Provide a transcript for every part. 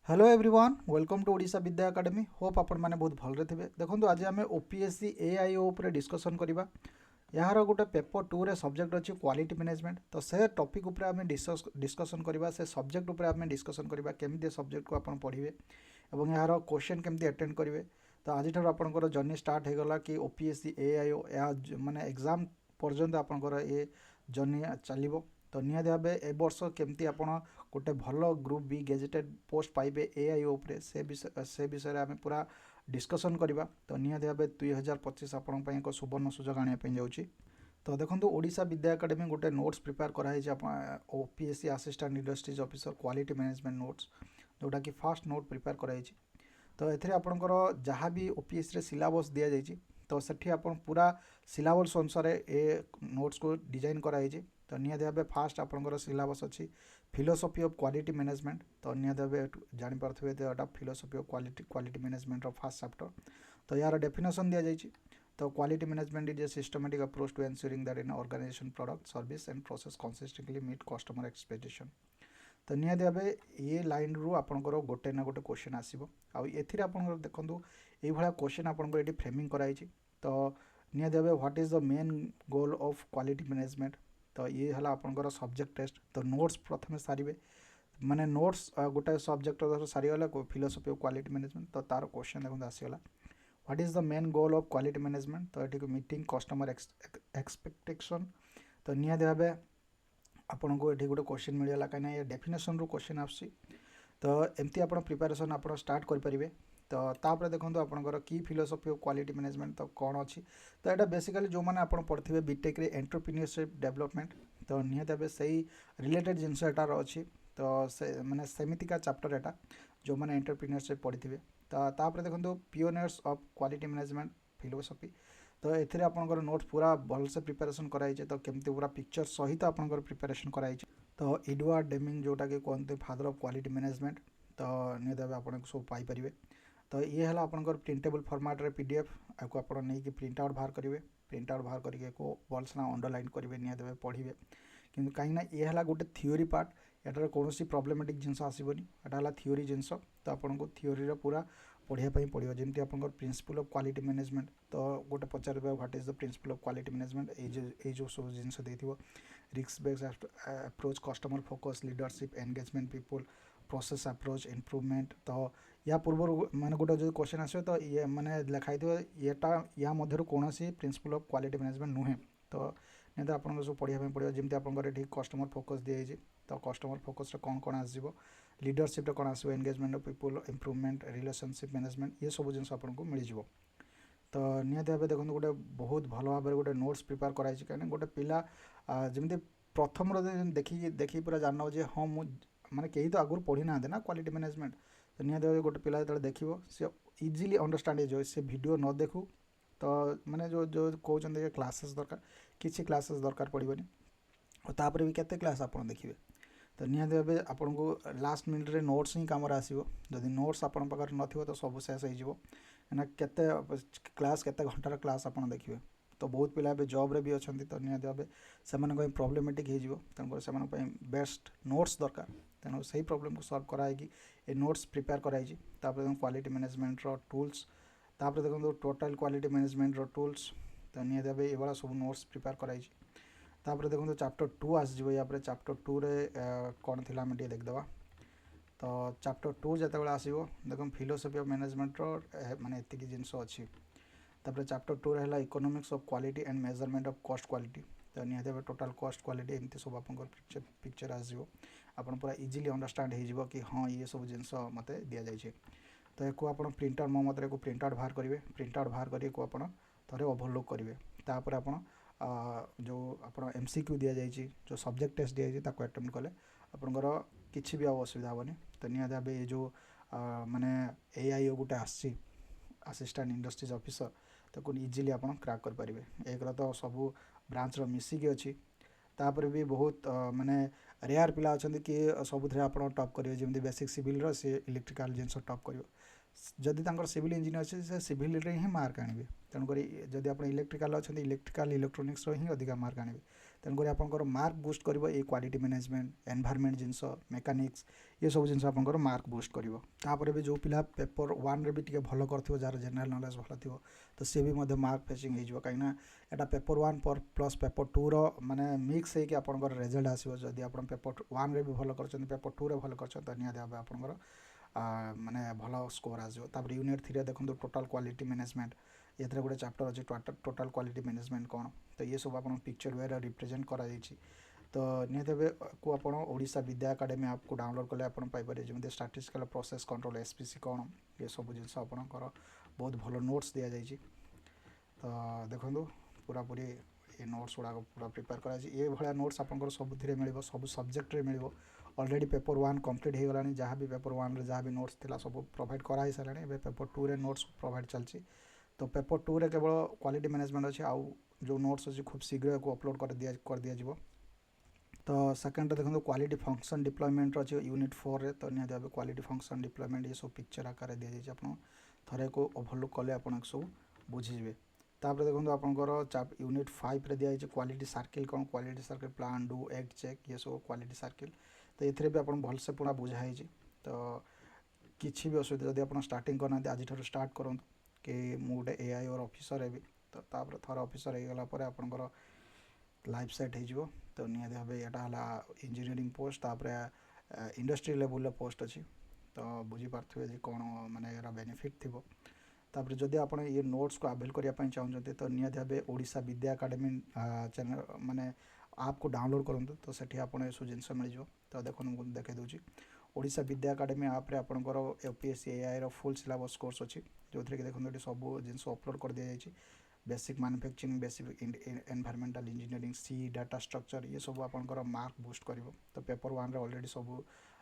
Hello everyone welcome to Odisha Vidya academy hope आपण मैंने बहुत भलरे थे देखो आज आम ओपीएससी एआईओ उपर डिस्कसन करवा यार गोटे पेपर टू रे सब्जेक्ट अच्छी क्वालिटी मैनेजमेंट तो से टॉपिक उपर आम डिस्कसन करवा से सब्जेक्ट उपर आम डिस्कसन करवा केमी सब्जेक्ट को आप पढ़े और यार क्वेश्चन केमती अटेंड करेंगे तो आज आपंकर जर्नी स्टार्ट होगा कि ओपीएससी एआईओ माने एग्जाम पर्यंत आपंकर ये जर्नी चलो तो निहाती भाव ए वर्ष केमती आप गोटे भल ग्रुप बी गेजेटेड पोस्ट पाइबे एआईओ उपरे से विषय आम पूरा डिस्कसन करवा तो निहाती भाव 2025 आपण एक सुवर्ण सुजोग आने जाऊँगी तो देखो ओडिशा विद्या एकेडमी गोटे नोट्स प्रिपेयर कराई OPSC assistant industries officer quality management notes जोटा कि फास्ट नोट प्रिपेयर कराई तो एथे आपणकर जहाँ भी ओपीएससी रे सिलेबस दि जाइए तो सेठी आपण पूरा सिलेबस अनुसार ए नोट्स को डिजाइन कराई तो निहाती भाव फास्ट आपंकर सिलेबस अच्छी फिलोसफी ऑफ क्वालिटी मैनेजमेंट तो निहाती भाव जानीपे तो philosophy of quality management first chapter तो यार डेफिनेशन दि जाइए तो quality management is a systematic approach to ensuring that in organisation product service and process consistently meet customer expectation तो निहाती भाव ये लाइन रु आपंकर गोटे ना गोटे क्वेश्चन आसो आखिर आप देखो ये क्वेश्चन आपंकर ये फ्रेमिंग कराई तो निहाती भाव what is the main goal of quality management तो ये है आपंकर सब्जेक्ट टेस्ट तो नोट्स प्रथम सारे माने नोट्स गोटे सब्जेक्ट सारीगला फिलोसफी ऑफ क्वालिटी मैनेजमेंट तो तार क्वेश्चन देखो आसीगला what is the main goal of quality management तो ये मीटिंग कस्टमर एक्सपेक्टेशन तो निहाती भाव आपन को ये गोटे क्वेश्चन मिलला कहीं ये डेफिनेशन रू क्वेश्चन आसी तो एमती आप प्रिपेरेसन आप स्टार्ट करेंगे तो तापर देखो आपंकर की फिलोसफी ऑफ क्वालिटी मैनेजमेंट तो कौन अच्छी तो यहाँ बेसिकली जो मैंने आप पढ़े बीटेक एंटरप्रेन्योरशिप डेवलपमेंट तो निहत भाव से रिलेटेड जिनस एटार अच्छी तो से माने सेमितिका चैप्टर एटा जो मैंने एंटरप्रेन्योरशिप पढ़ी तो तापर देखो पियोनियर्स ऑफ क्वालिटी मैनेजमेंट फिलोसफी तो ये आपंकर नोट्स पूरा भलसे प्रिपेरेसन कराई तो केमती पूरा पिक्चर सहित आपंकर प्रिपेरेसन कराई तो एडवर्ड डेमिंग जोटा कि कहते फादर ऑफ क्वालिटी मैनेजमेंट तो निहत भाव आप सब पाइपर तो ये है आपंकर प्रिंटेबल फॉर्मेट रे पीडीएफ आपको आप नहीं प्रिंट आउट बाहर करेंगे प्रिंट आउट बाहर करके भलसे अंडरलाइन करेंगे निहत पढ़े कि कहीं ये है गोटे थ्योरी पार्ट यार कौन प्रोब्लेमेटिक जिनस आसबनी यहाँ थ्योरी जिनस तो आपको थ्योरी पूरा पढ़ाई पड़ो जमी आप प्रिंसिपल ऑफ क्वालिटी मैनेजमेंट तो गोटे पचार what is the principle of quality management ये जो सब जिनस risk based approach customer focus leadership engagement people process approach improvement तो या पूर्व माने गोटे जो क्वेश्चन आसो तो ये माने लिखाई येटा या मध्य कौन प्रिंसिपल ऑफ क्वालिटी मैनेजमेंट नुहे तो नहीं आपको सब पढ़ाई पड़ो जमी आपंकर ये कस्टमर फोकस दिखाई तो कस्टमर फोकस कौन कौन आसो लीडरशिप कौन आसो engagement of people improvement relationship management ये सब जिन आपको मिल जाव तो निहत भाव देखो गोटे बहुत भल भाव गोटे नोट्स प्रिपेयर कराई कहीं गोटे पिला जमी प्रथम देखी पूरा जान जे हाँ मुझे माने कहीं तो आगुरी पढ़ी ना ना क्वालिटी मैनेजमेंट तो निहत भाव गोटे पिला जो देखो सी इजिली अंडरस्टांड हो से वीडियो न देखू तो माने जो जो कहते क्लासेस दरकार किसी क्लासेस दरकार पड़ोनी और तापर भी केते क्लास आप देखिए तो निहत भाव आपन को लास्ट मिनट रे नोट्स ही कम आसो जदि नोट्स आप न तो सब शेष होना केते क्लास केते घंटार क्लास आप देखिए तो बहुत पिला जॉब रे भी अच्छा तो निहत भाव से प्रोब्लेमेटिक हो तेणुकर से बेस्ट नोट्स दरकार तेणु से प्रोब्लेम को सॉल्व कराई ए नोट्स प्रिपेयर कराई क्वालिटी मैनेजमेंट टूल्स तापर देखो टोटल क्वालिटी मैनेजमेंट टूल्स तो निहत भाव ये सब नोट्स प्रिपेयर कराई तापर देखो चैप्टर 2 आसो या चैप्टर 2 रे कौन थी आम देखदेवा तो चैप्टर 2 जो आसो देख फिलोसफी ऑफ मैनेजमेंट माने एतिकी जिनस अच्छी तापर चैप्टर 2 रे economics of quality and measurement of cost quality तो निहत भाव टोटल कॉस्ट क्वालिटी एमती सब आप पिक्चर आसो आप पूरा इजिली अंडरस्टांड हो कि हाँ ये सब जिनस मत दि जाए तो एक आप प्रिंट आउट मो मत प्रिंट आउट बाहर करेंगे प्रिंट आउट बाहर करके थे ओभरलुक करेंगे तापर आप जो आप एमसीक्यू दि जाए जो सब्जेक्ट टेस्ट दि जाए अटेम्प्ट कले आपंकर किसी भी असुविधा हेनी तो निहत भाव ये जो माने एआईओ गोटे आसी असिस्टेंट इंडस्ट्रीज ऑफिसर तो इजिली आप क्रैक करेंगे एक तो सब ब्रांच मिसिकी अच्छी तापर भी बहुत माने रेयर पिला अच्छा कि सब आप टॉप करेंगे जमी बेसिक सिविल सी इलेक्ट्रिकल जिनस टॉप कर जदि तांकर सिविल इंजीनियर अच्छे से सिविल ही मार्क आने तेणुक जदि आप इलेक्ट्रिकल अच्छा इलेक्ट्रिकल इलेक्ट्रोनिक्स ही अधिक मार्क आने तेणुक आपंकर मार्क बुस्ट कर ये क्वालिटी मैनेजमेंट एनवायरनमेंट जिनस मेकानिक्स ये सब जिन आपंकर मार्क बुस्ट कर भी जो पिला पेपर 1 रे भी टिके भल कर जार जनरल नॉलेज भल थी तो सी भी मार्क फेचिंग हो कहीं यहाँ पेपर 1 पर प्लस पेपर 2 रो माने मिक्स होकर आपंकर रिजल्ट आसो जदि आप पेपर 1 रे भी भल कर पेपर 2 रे भल कर निहत भाव आपंकर माने भल स्कोर आसो यूनिट 3 देखो टोटल क्वालिटी मैनेजमेंट ये गोटे चैप्टर अच्छे टोटल क्वालिटी मैनेजमेंट कौन तो ये सब आप पिक्चर वे रिप्रेजेंट कर तो निहत को आप ओडिशा विद्या एकेडमी ऐप को डाउनलोड कले आप पाइपर जमी स्टैटिस्टिकल प्रोसेस कंट्रोल एसपीसी कौन ये सब जिन आपंकर बहुत भल नोट्स दि जाइए तो देखो पूरा पूरी ये नोट्स गुड़ा पूरा प्रिपेयर कर नोट्स आप सबुरे मिल सब सब्जेक्ट मिल ऑलरेडी पेपर 1 कंप्लीट हो गलानी जहाँ भी पेपर 1 रे जहाँ भी नोट्स थिला सब प्रोवाइड कराई सारे ए पेपर 2 रे नोट्स प्रोवाइड चलती तो पेपर 2 रे केवल क्वालिटी मैनेजमेंट अच्छे आउ जो नोट्स अच्छे खूब शीघ्र को अपलोड कर दिया तो सेकेंड देखो क्वालिटी फंक्शन डिप्लॉयमेंट अच्छे यूनिट 4 रे तो निहत भाव क्वालिटी फंक्शन डिप्लॉयमेंट ये सब पिक्चर आकार दी जाइए आप थे को ओभरलुक कले आप सब बुझीजे तापर देखो आपंकर यूनिट 5 रे दिखाई क्वालिटी सर्किल कौन quality circle plan do act check ये सब क्वालिटी सर्किल तो ये भी आप भलसे पूरा बुझाई तो किसी भी असुविधा जब आप स्टार्टिंग करना आज स्टार्ट करूँ कि मुझे एआई और ऑफिसर है तो थोड़ा ऑफिसर हो गला आपंकर लाइफ सेट हो तो निहत भाव यहाँ engineering post industry level post अच्छी तो बुझीपारे कौन माने यार बेनिफिट थी तापर जदि आप ये नोट्स को अवेल करने चाहते तो निहत भाव ओडिशा विद्या एकेडमी चैनल माने आप को डाउनलोड करूँ तो सेठी आप सब जिन मिल तो देखो मुझे देखे दूसरी ओडिशा विद्या एकेडमी आप आपंकर यूपीएससी एआई रो फुल सिलेबस कोर्स अच्छी जो थी देखो ये सब जिन अपलोड कर दि जाइए basic manufacturing basic environmental engineering C data structure ये सब आपंकर मार्क बुस्ट कर तो पेपर 1 रे ऑलरेडी सब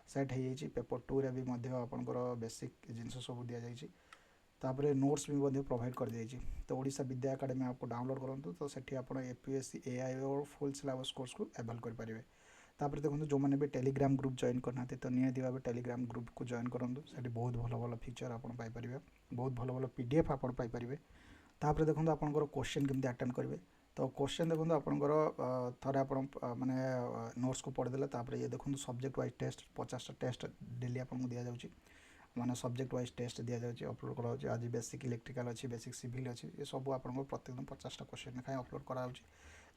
सेट हो जाइए पेपर 2 रे भी आपंकर बेसिक जिन सब दि जाइए तापर नोट्स भी प्रोवाइड कर दी तो ओडिशा विद्या एकेडमी आपको डाउनलोड करूँ तो सेठी आप यूपीएससी एआई और फुल सिलेबस कोर्स को अवेल करेंगे तापर देखो जो मैंने भी टेलीग्राम ग्रुप जॉइन करना तो निहत भाव टेलीग्राम ग्रुप को जॉइन करूँ से बहुत भल भल फीचर आप बहुत भल भल पीडीएफ आप तापर देखो आपंकर क्वेश्चन केमती अटेंड करेंगे तो क्वेश्चन देखो आपंकर थे आप माने नोट्स को पढ़ीदे तापर ये देखो सब्जेक्ट वाइज टेस्ट 50टा टेस्ट डेली आपको दि जाऊँगी माने सब्जेक्ट वाइज टेस्ट दि जाऊँगी अपलोड कराऊँ आज बेसिक इलेक्ट्रिकल अच्छी बेसिक सिविल अच्छी ये सब आप प्रत्येक दिन 50टा क्वेश्चन लेखाएं अपलोड कराऊँगी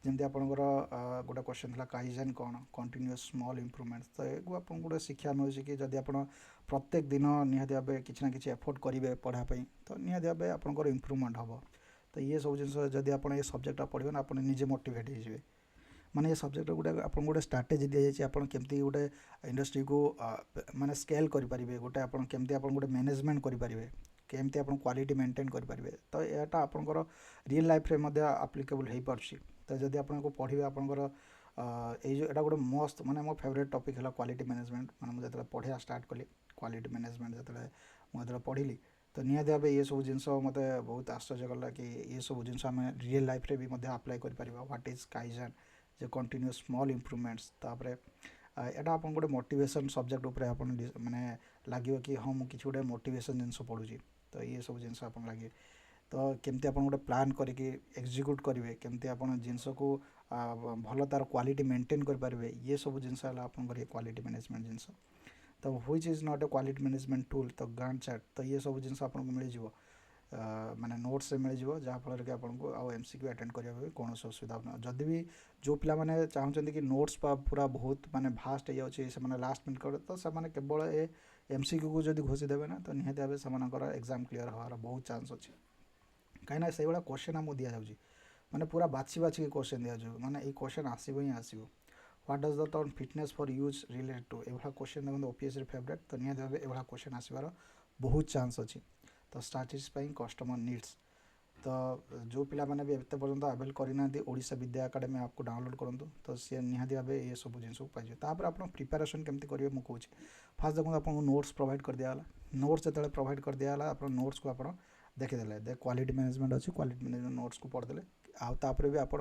जमी आपंकर गोटे क्वेश्चन था काइजेन कौन कंटिन्यूअस स्मॉल इम्प्रूवमेंट्स तो ये आपको गोटे शिक्षा मिले कि जब आप प्रत्येक दिन निहत भाव किसी ना कि एफोर्ट करेंगे पढ़ाई तो निहत भाव आपंकर इम्प्रूवमेंट हम तो ये सब जिन जब आप ये सब्जेक्टा पढ़े ना आप निजे मोटिवेट हो माने ये सब्जेक्ट गोटे आप गोटे स्ट्राटेजी दी जाइए आप केमती गोटे इंडस्ट्री को माने स्केल करेंगे गोटे आप केमती आप गोटे मैनेजमेंट करेंगे केमती आप क्वालिटी मेंटेन करेंगे तो यहाँ आपंकर रियल लाइफ रे आप्लिकेबल हो पार्छ तो जब आपको पढ़े आपंकर यहाँ गोटे मस्त माने मो फेवरेट टॉपिक है क्वालिटी मैनेजमेंट माने मुझे जो पढ़ा स्टार्ट कली क्वालिटी मैनेजमेंट जो मुझे पढ़ी तो निहत भाव ये सब जिन मत बहुत आश्चर्य कला कि ये सब जिन आम रियल लाइफ रे भी अप्लाई कर what is kaizen J continuous small improvements तापर यहाँ आप गोटे मोटिवेशन सब्जेक्ट उपर आप माने लगे कि हाँ मुझे गोटे मोटिवेशन जिन पढ़ुची तो ये सब जिन आप लगे तो केमती आप गोटे प्लान करके एक्जिक्यूट करेंगे केमती आप जिनस को भल तार क्वालिटी मेंटेन करेंगे ये सब जिन आप क्वालिटी मैनेजमेंट जिनस तो which is not a quality management tool तो गांट चार्ट तो ये सब जिन आपको मिल माने नोट्स मिल जहाँफल कि आपको आउ एमसीक्यू अटेंड करने कौन असुविधा ना जदि भी जो पिला माने चाहते कि नोट्स पूरा बहुत माने भास्ट हो जाए लास्ट मिनट कर तो से केवल ए एमसीक्यू को जब घोषी देवे ना तो निहत भाव से एग्जाम क्लीयर हमारा बहुत चांस अच्छे कहीं से भाया क्वेश्चन आमको दि जाऊँगी माने पूरा बाछी बाछी क्वेश्चन दि जाऊँ माने ये क्वेश्चन आसो ही आसो what does the term fitness for use related to एभा क्वेश्चन देखो ओपीएससी फेवरेट तो निहत भाव एभा क्वेश्चन आसबार बहुत चांस अच्छी तो स्टाटिस्टिक्स कस्टमर नीड्स तो जो पिला माने भी एते पर्यंत अवेल करना ओडिशा विद्या एकेडमी आपको डाउनलोड करूँ तो सी निहत भाव ये सब जिन पाइए तापर आप प्रिपेरेसन केमती करेंगे मुझे कहूँ फास्ट देखो आपको नोट्स प्रोवाइड कर दिया नोट्स जो प्रोवाइड कर दिया आप नोट्स को आप देखीदे दे क्वालिटी मैनेजमेंट अच्छी क्वालिटी मैनेजमेंट नोट्स को पढ़दे आउे भी आप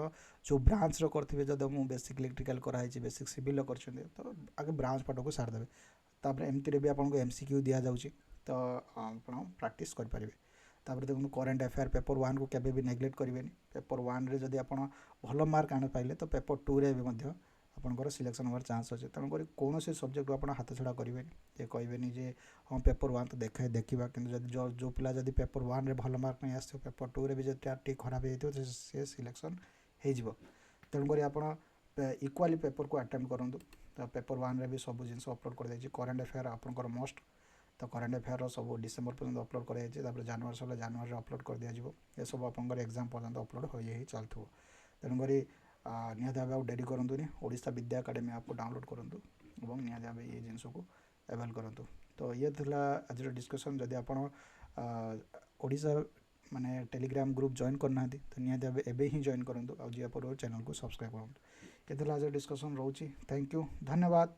जो ब्रांच करेंगे जब मुझे बेसिक इलेक्ट्रिकल कराई बेसिक सिविल कर तो आगे ब्रांच पाठ को सारिदेवे तापर एमती भी आपको एमसीक्यू दि जाऊँगी तो आपण प्रैक्टिस कर पारिबे। तापर देखो करेन्ट अफेयर पेपर 1 को केबे भी नेग्लेक्ट करेंगे। पेपर 1 रे जदि आपण भल मार्क आनि पाइले तो पेपर 2 रे भी मध्य आपंकर सिलेक्शन होवार चान्स अच्छे। तेणुक कौन से सब्जेक्ट आप हाथ छड़ा करेंगे ये कहबेनि जे हाँ पेपर 1 तो देखा कि जो पिला जब पेपर 1 रे भल मार्क नहीं आस पेपर 2 रे भी जब टी खराब हो सी सिलेक्शन हो। तेणुक आप इक्वाली पेपर को अटेम्प्ट करूँ। तो पेपर 1 रे भी सब जिन अपलोड कर देछि। करेन्ट अफेयर आपंकर मस्ट तो करेन्ट अफेयर सब डिसेम्बर पर्यटन अपलोड कर जनवरी सर जनवरी अपलोड कर दिज्व। ये सब आप एग्जाम पर्यटन अपलोड हो चलू। तेणुक निहत भाव डेरी करूँ ओडिशा विद्या एकेडमी आपको डाउनलोड करूँ और निहत भाव ये जिनस को एवेल करूँ। तो ये थिला आज डिस्कसन। जदि आप ओडिशा माने टेलीग्राम ग्रुप जॉइन करना तो निहत भाव एबे ही जॉइन करूँ और जी आप चैनल को सब्सक्राइब करूँ। ये थिला आज डिस्कसन रोची। थैंक यू, धन्यवाद।